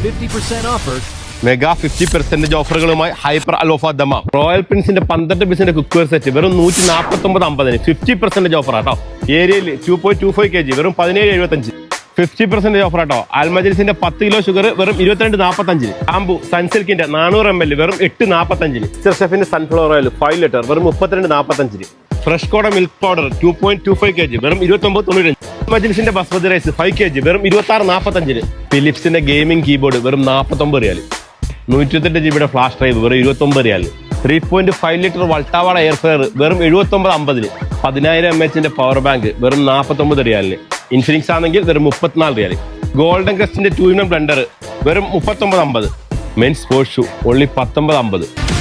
50% offer. Mega 50% ഓഫറുകളുമായി hyper അലോഫ Dammam. Royal പ്രിൻസിന്റെ 12 പീസിന്റെ കുക്കർ സെറ്റ് വെറും 149.50 50% ഓഫർ ആട്ടോ. ഏരിയയിൽ 2.25 kg വെറും 17.75. 50% ഓഫർ ആട്ടോ. ആൽമജലിസിന്റെ 10 കിലോ ഷുഗർ വെറും 22.45. ആംബു സൺസിൽക്കിന്റെ 400 ml വെറും 8.45. മിസ്റ്റർ ഷെഫിന്റെ സൺഫ്ലവർ ഓയിൽ 5 ലിറ്റർ വെറും 32.45. ഫ്രഷ് കോട മിൽക്ക് പൗഡർ 2.25 kg വെറും 29.95. മജിലിസിന്റെ ബസ്മതി റൈസ് 5 kg വെറും 26.45. ഫിലിപ്സിന്റെ ഗെയിമിംഗ് കീബോർഡ് വെറും 49 റിയാൽ. 128 GB ഫ്ലാഷ് ഡ്രൈവ് വെറും 29 റിയാൽ. 3.5 ലിറ്റർ വൾട്ടാവാട എയർ ഫ്രയർ വെറും 79.50. 10,000 mAh പവർ ബാങ്ക് വെറും 49 റിയാലിന്. ഇൻഫിനിക്സ് ആണെങ്കിൽ വെറും 34 റിയാൽ. ഗോൾഡൻ ക്രസ്റ്റിന്റെ 2-in-1 ബ്ലെൻഡർ വെറും 39.50. Men's sports shoe only 19.50.